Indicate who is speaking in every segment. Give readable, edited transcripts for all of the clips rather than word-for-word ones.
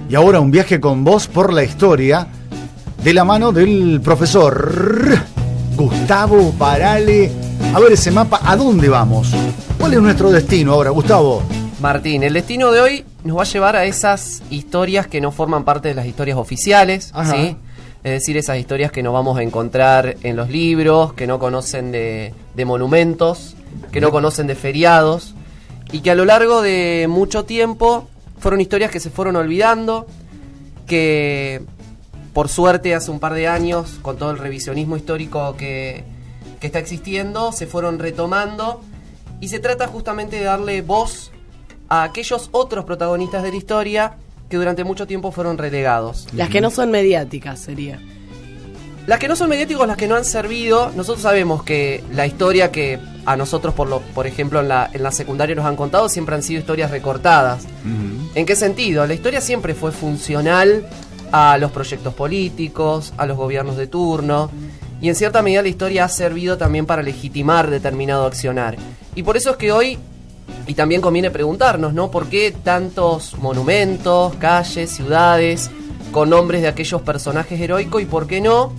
Speaker 1: Y ahora un viaje con vos por la historia de la mano del profesor Gustavo Barale. A ver ese mapa, ¿a dónde vamos? ¿Cuál es nuestro destino ahora, Gustavo?
Speaker 2: Martín, el destino de hoy nos va a llevar a esas historias que no forman parte de las historias oficiales, ¿sí? Es decir, esas historias que no vamos a encontrar en los libros, que no conocen de monumentos, que no conocen de feriados, y que a lo largo de mucho tiempo fueron historias que se fueron olvidando, que por suerte hace un par de años, con todo el revisionismo histórico que está existiendo, se fueron retomando, y se trata justamente de darle voz a aquellos otros protagonistas de la historia que durante mucho tiempo fueron relegados.
Speaker 3: Las que no son mediáticas, sería.
Speaker 2: Las que no son mediáticos, las que no han servido. Nosotros sabemos que la historia que a nosotros, por ejemplo, en la secundaria nos han contado, siempre han sido historias recortadas. ¿En qué sentido? La historia siempre fue funcional a los proyectos políticos, a los gobiernos de turno, y en cierta medida la historia ha servido también para legitimar determinado accionar. Y por eso es que hoy, y también conviene preguntarnos, ¿no? ¿Por qué tantos monumentos, calles, ciudades con nombres de aquellos personajes heroicos, y por qué no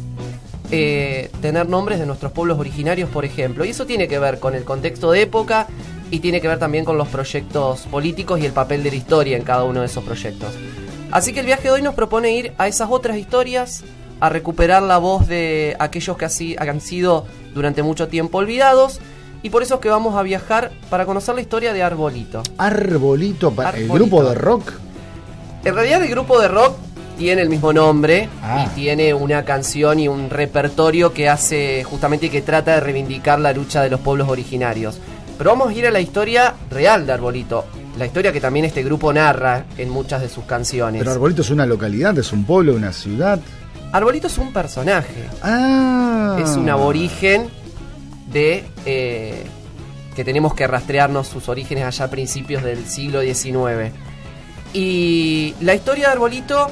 Speaker 2: tener nombres de nuestros pueblos originarios, por ejemplo? Y eso tiene que ver con el contexto de época y tiene que ver también con los proyectos políticos y el papel de la historia en cada uno de esos proyectos. Así que el viaje de hoy nos propone ir a esas otras historias, a recuperar la voz de aquellos que han sido durante mucho tiempo olvidados. Y por eso es que vamos a viajar para conocer la historia de Arbolito.
Speaker 1: Arbolito, ¿el grupo de rock?
Speaker 2: En realidad el grupo de rock tiene el mismo nombre y tiene una canción y un repertorio que hace justamente, que trata de reivindicar la lucha de los pueblos originarios. Pero vamos a ir a la historia real de Arbolito, la historia que también este grupo narra en muchas de sus canciones.
Speaker 1: Pero Arbolito es una localidad, es un pueblo, una ciudad.
Speaker 2: Arbolito es un personaje. Es un aborigen que tenemos que rastrearnos sus orígenes allá a principios del siglo XIX. Y la historia de Arbolito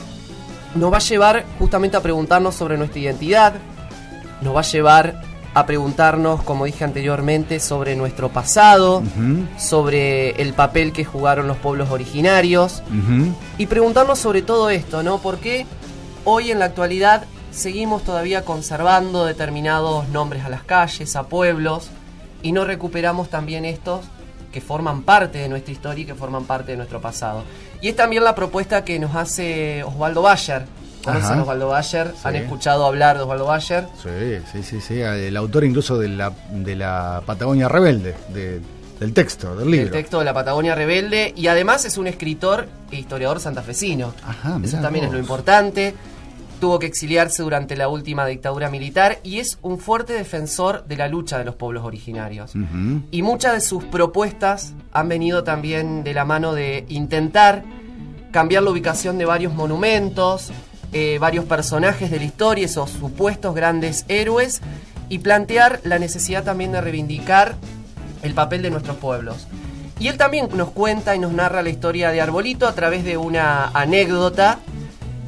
Speaker 2: nos va a llevar justamente a preguntarnos sobre nuestra identidad, nos va a llevar a preguntarnos, como dije anteriormente, sobre nuestro pasado, sobre el papel que jugaron los pueblos originarios, y preguntarnos sobre todo esto, ¿no? ¿Por qué hoy en la actualidad seguimos todavía conservando determinados nombres a las calles, a pueblos, y no recuperamos también estos que forman parte de nuestra historia y que forman parte de nuestro pasado? Y es también la propuesta que nos hace Osvaldo Bayer. ¿Conocen a Osvaldo Bayer? Sí. ¿Han escuchado hablar de Osvaldo Bayer?
Speaker 1: Sí. El autor incluso de la Patagonia Rebelde, del texto, del libro.
Speaker 2: El texto de la Patagonia Rebelde, y además es un escritor e historiador santafesino. Eso también es lo importante. Tuvo que exiliarse durante la última dictadura militar y es un fuerte defensor de la lucha de los pueblos originarios. Y muchas de sus propuestas han venido también de la mano de intentar cambiar la ubicación de varios monumentos, varios personajes de la historia, esos supuestos grandes héroes, y plantear la necesidad también de reivindicar el papel de nuestros pueblos. Y él también nos cuenta y nos narra la historia de Arbolito a través de una anécdota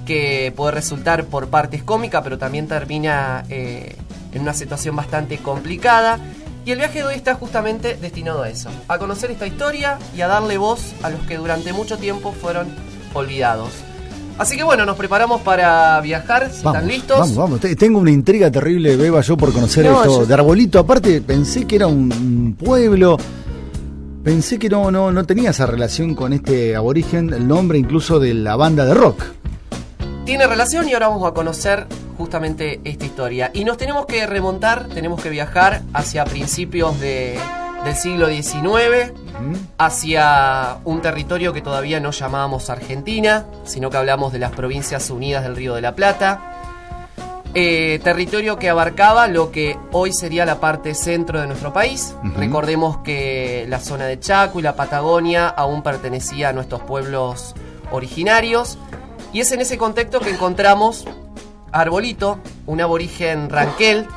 Speaker 2: que puede resultar por partes cómica, pero también termina en una situación bastante complicada. Y el viaje de hoy está justamente destinado a eso, a conocer esta historia y a darle voz a los que durante mucho tiempo fueron olvidados. Así que bueno, nos preparamos para viajar, si están listos.
Speaker 1: Vamos. Tengo una intriga terrible, Beba, yo por conocer esto de Arbolito. Aparte, pensé que era un pueblo, pensé que no tenía esa relación con este aborigen, el nombre incluso de la banda de rock.
Speaker 2: Tiene relación, y ahora vamos a conocer justamente esta historia. Y nos tenemos que remontar, tenemos que viajar hacia principios del siglo XIX, hacia un territorio que todavía no llamábamos Argentina, sino que hablamos de las Provincias Unidas del Río de la Plata. Territorio que abarcaba lo que hoy sería la parte centro de nuestro país. Recordemos que la zona de Chaco y la Patagonia aún pertenecía a nuestros pueblos originarios. Y es en ese contexto que encontramos a Arbolito, un aborigen ranquel,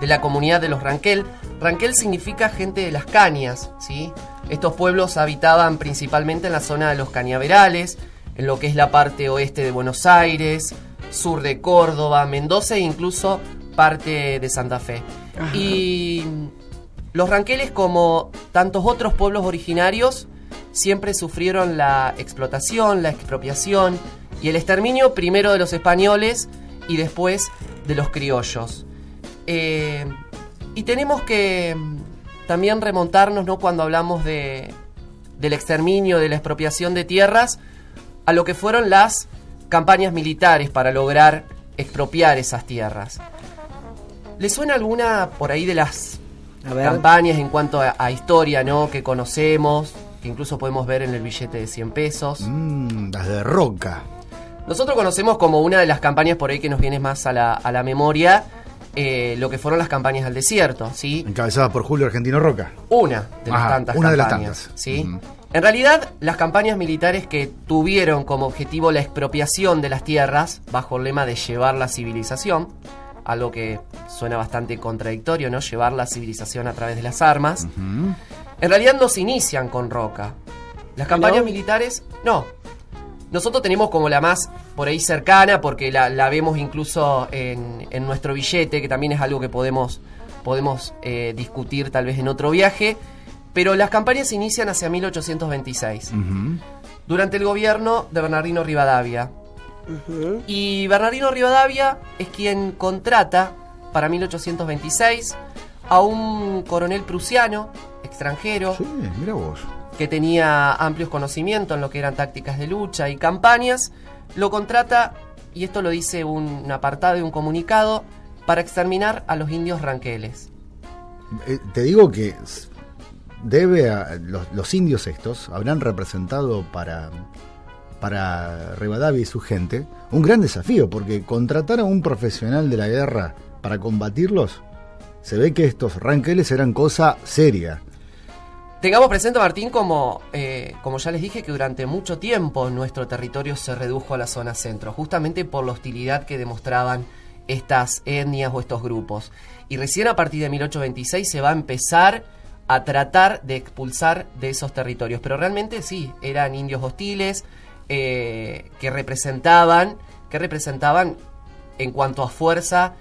Speaker 2: de la comunidad de los ranquel. Ranquel significa gente de las cañas, ¿sí? Estos pueblos habitaban principalmente en la zona de los cañaverales, en lo que es la parte oeste de Buenos Aires, sur de Córdoba, Mendoza e incluso parte de Santa Fe. Y los ranqueles, como tantos otros pueblos originarios, siempre sufrieron la explotación, la expropiación y el exterminio primero de los españoles y después de los criollos. Y tenemos que también remontarnos, ¿no?, cuando hablamos del exterminio, de la expropiación de tierras, a lo que fueron las campañas militares para lograr expropiar esas tierras. ¿Le suena alguna por ahí de las campañas en cuanto a historia, ¿no?, que conocemos, que incluso podemos ver en el billete de 100 pesos?
Speaker 1: Las de Roca.
Speaker 2: Nosotros conocemos como una de las campañas por ahí que nos viene más a la memoria, lo que fueron las campañas al desierto, ¿sí?
Speaker 1: Encabezadas por Julio Argentino Roca.
Speaker 2: Una de las tantas
Speaker 1: una
Speaker 2: campañas,
Speaker 1: de las tantas.
Speaker 2: ¿sí? En realidad, las campañas militares que tuvieron como objetivo la expropiación de las tierras, bajo el lema de llevar la civilización, algo que suena bastante contradictorio, ¿no?, llevar la civilización a través de las armas, en realidad no se inician con Roca. Las campañas militares, no. Nosotros tenemos como la más por ahí cercana, porque la vemos incluso en nuestro billete, que también es algo que podemos discutir tal vez en otro viaje, pero las campañas se inician hacia 1826, durante el gobierno de Bernardino Rivadavia. Y Bernardino Rivadavia es quien contrata para 1826 a un coronel prusiano, extranjero,
Speaker 1: Sí, mira vos.
Speaker 2: que tenía amplios conocimientos en lo que eran tácticas de lucha y campañas. Lo contrata, y esto lo dice un apartado de un comunicado, para exterminar a los indios ranqueles.
Speaker 1: Te digo que los indios estos habrán representado para Rivadavia y su gente un gran desafío, porque contratar a un profesional de la guerra para combatirlos, se ve que estos ranqueles eran cosa seria.
Speaker 2: Tengamos presente, Martín, como ya les dije, que durante mucho tiempo nuestro territorio se redujo a la zona centro, justamente por la hostilidad que demostraban estas etnias o estos grupos. Y recién a partir de 1826 se va a empezar a tratar de expulsar de esos territorios. Pero realmente sí, eran indios hostiles que representaban en cuanto a fuerza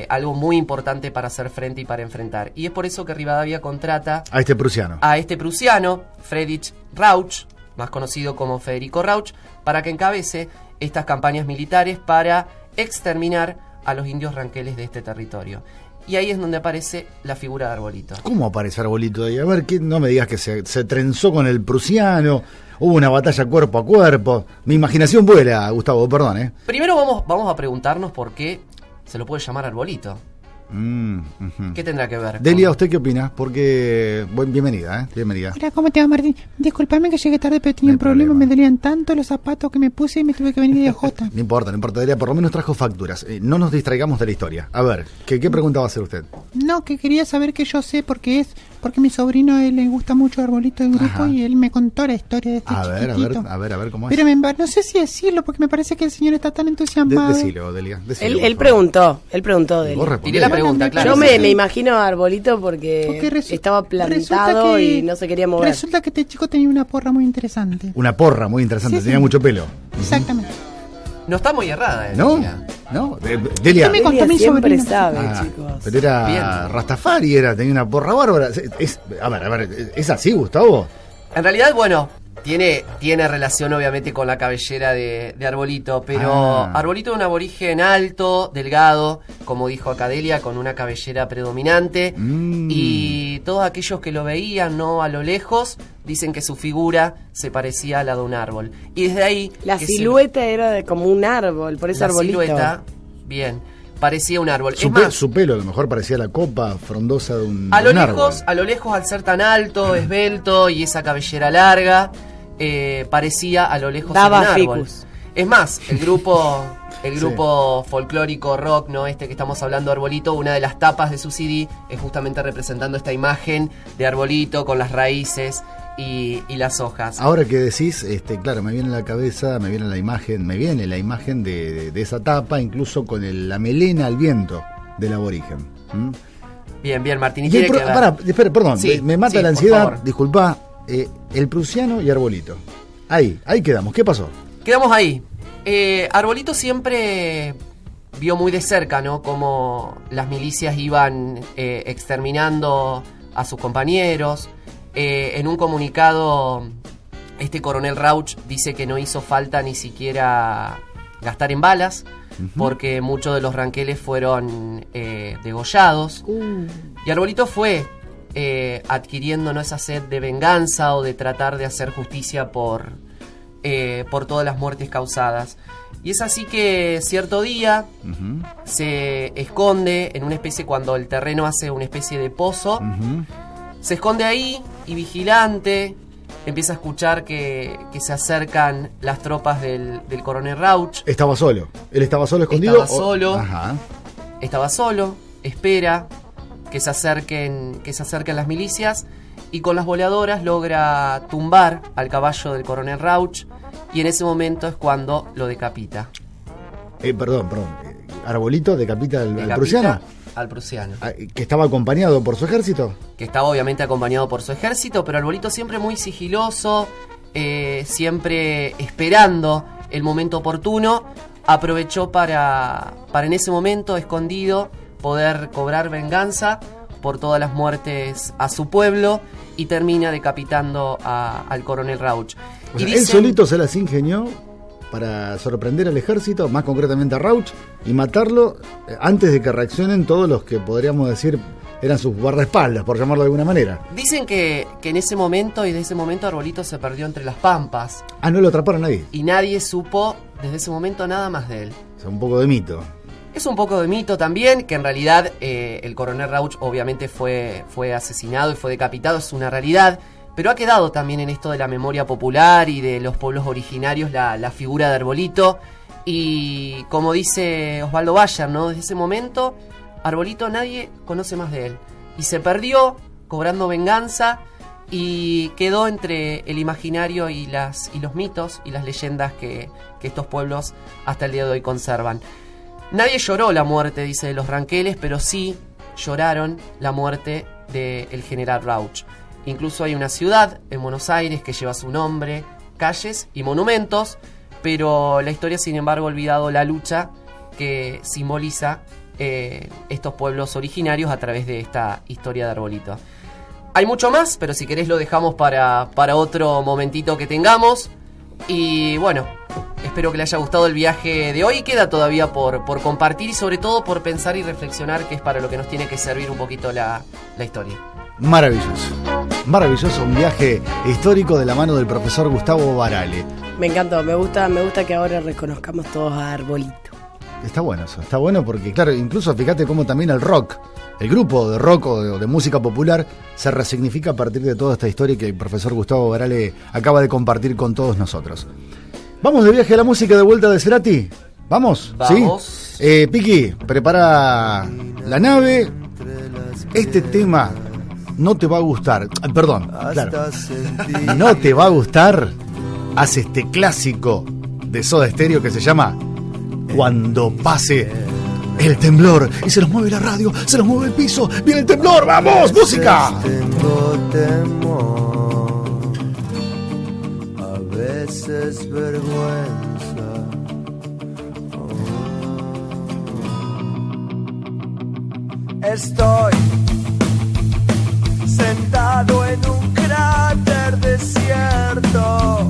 Speaker 2: algo muy importante para hacer frente y para enfrentar. Y es por eso que Rivadavia contrata
Speaker 1: A este prusiano,
Speaker 2: Friedrich Rauch, más conocido como Federico Rauch, para que encabece estas campañas militares para exterminar a los indios ranqueles de este territorio. Y ahí es donde aparece la figura de Arbolito.
Speaker 1: ¿Cómo aparece Arbolito ahí? A ver, no me digas que se trenzó con el prusiano, hubo una batalla cuerpo a cuerpo. Mi imaginación vuela, Gustavo, perdón,
Speaker 2: Primero vamos a preguntarnos por qué se lo puede llamar Arbolito. ¿Qué tendrá que ver?
Speaker 1: Delia, ¿usted qué opina? Porque, bienvenida, bienvenida.
Speaker 4: Hola, ¿cómo te va, Martín? Disculpame que llegué tarde, pero tenía un problema. Me dolían tanto los zapatos que me puse y me tuve que venir de Jota.
Speaker 1: No importa, Delia, por lo menos trajo facturas. No nos distraigamos de la historia. A ver, ¿qué pregunta va a hacer usted?
Speaker 4: No, que quería saber que yo sé porque mi sobrino, él le gusta mucho Arbolito del grupo. Ajá. Y él me contó la historia de este chiquitito. A ver, ¿cómo es? Pero no sé si decirlo porque me parece que el señor está tan entusiasmado.
Speaker 1: Decilo, Delia.
Speaker 3: Él preguntó, Delia.
Speaker 2: Tiré la pregunta, claro.
Speaker 3: Yo me imagino a Arbolito porque estaba plantado y no se quería mover.
Speaker 4: Resulta que este chico tenía una porra muy interesante.
Speaker 1: Una porra muy interesante, tenía mucho pelo.
Speaker 4: Exactamente.
Speaker 2: No está muy errada,
Speaker 1: ¿no? Delia.
Speaker 4: Me contó mi
Speaker 3: siempre
Speaker 4: sobrino.
Speaker 3: Sabe, chicos.
Speaker 1: Pero era bien. Rastafari, tenía una porra bárbara. A ver, ¿es así, Gustavo?
Speaker 2: En realidad, bueno, tiene relación obviamente con la cabellera de Arbolito, pero Arbolito es un aborigen alto, delgado, como dijo acá Delia, con una cabellera predominante, y todos aquellos que lo veían, ¿no?, a lo lejos, dicen que su figura se parecía a la de un árbol. Y desde ahí...
Speaker 3: La silueta era como un árbol, por eso Arbolito. La silueta,
Speaker 2: bien, parecía un árbol.
Speaker 1: Su pelo a lo mejor parecía la copa frondosa de un
Speaker 2: árbol. A lo lejos, al ser tan alto, esbelto y esa cabellera larga, parecía a lo lejos
Speaker 3: Daba
Speaker 2: un árbol.
Speaker 3: ficus.
Speaker 2: Es más, el grupo folclórico rock, ¿no?, que estamos hablando, Arbolito, una de las tapas de su CD es justamente representando esta imagen de Arbolito con las raíces y las hojas.
Speaker 1: Ahora que decís, claro, me viene a la cabeza, me viene la imagen de esa tapa, incluso con la melena al viento del aborigen.
Speaker 2: Bien, Martín.
Speaker 1: Espera, perdón,
Speaker 2: sí,
Speaker 1: me mata la ansiedad, disculpa. El prusiano y Arbolito. Ahí quedamos. ¿Qué pasó?
Speaker 2: Quedamos ahí. Arbolito siempre vio muy de cerca, ¿no?, cómo las milicias iban exterminando a sus compañeros. En un comunicado este coronel Rauch dice que no hizo falta ni siquiera gastar en balas, porque muchos de los ranqueles fueron degollados. Y Arbolito fue adquiriendo, ¿no?, esa sed de venganza o de tratar de hacer justicia por todas las muertes causadas. Y es así que cierto día se esconde en una especie, cuando el terreno hace una especie de pozo, se esconde ahí y vigilante empieza a escuchar que se acercan las tropas del coronel Rauch.
Speaker 1: ¿Estaba solo? ¿Él estaba solo, escondido?
Speaker 2: Estaba solo, espera que se acerquen las milicias, y con las boleadoras logra tumbar al caballo del coronel Rauch, y en ese momento es cuando lo decapita.
Speaker 1: Perdón. ¿Arbolito decapita al prusiano?
Speaker 2: Al prusiano.
Speaker 1: ¿Que estaba acompañado por su ejército?
Speaker 2: Que estaba obviamente acompañado por su ejército, pero Arbolito siempre muy sigiloso, siempre esperando el momento oportuno, aprovechó para en ese momento, escondido, poder cobrar venganza por todas las muertes a su pueblo, y termina decapitando al coronel Rauch.
Speaker 1: O sea, él solito se las ingenió para sorprender al ejército, más concretamente a Rauch, y matarlo antes de que reaccionen todos los que podríamos decir eran sus guardaespaldas, por llamarlo de alguna manera.
Speaker 2: Dicen que en ese momento, y de ese momento, Arbolito se perdió entre las pampas.
Speaker 1: No lo atraparon nadie.
Speaker 2: Y nadie supo desde ese momento nada más de él.
Speaker 1: O sea, un poco de mito.
Speaker 2: Es un poco de mito también, que en realidad el coronel Rauch obviamente fue asesinado y fue decapitado, es una realidad. Pero ha quedado también en esto de la memoria popular y de los pueblos originarios la figura de Arbolito. Y como dice Osvaldo Bayer, ¿no?, desde ese momento Arbolito nadie conoce más de él. Y se perdió cobrando venganza, y quedó entre el imaginario y los mitos y las leyendas que estos pueblos hasta el día de hoy conservan. Nadie lloró la muerte, dice, de los ranqueles, pero sí lloraron la muerte del general Rauch. Incluso hay una ciudad en Buenos Aires que lleva su nombre, calles y monumentos, pero la historia, sin embargo, ha olvidado la lucha que simboliza estos pueblos originarios a través de esta historia de Arbolito. Hay mucho más, pero si querés lo dejamos para otro momentito que tengamos. Y bueno, espero que le haya gustado el viaje de hoy. Queda todavía por compartir, y sobre todo por pensar y reflexionar, que es para lo que nos tiene que servir un poquito la historia. Maravilloso un viaje histórico de la mano del profesor Gustavo Barale.
Speaker 3: Me encantó, me gusta que ahora reconozcamos todos a Arbolito.
Speaker 1: Está bueno eso, está bueno porque, claro, incluso fíjate cómo también el rock, el grupo de rock o de música popular, se resignifica a partir de toda esta historia que el profesor Gustavo Barale acaba de compartir con todos nosotros. ¿Vamos de viaje a la música de vuelta de Cerati? ¿Vamos? ¿Sí? Piqui, prepara la nave. Este tema no te va a gustar. Perdón, claro. No te va a gustar. Hace este clásico de Soda Stereo que se llama Cuando pase el temblor. Y se nos mueve la radio, se nos mueve el piso. ¡Viene el temblor! ¡Vamos, música!
Speaker 5: Tengo temor, a veces vergüenza. Estoy sentado en un cráter desierto.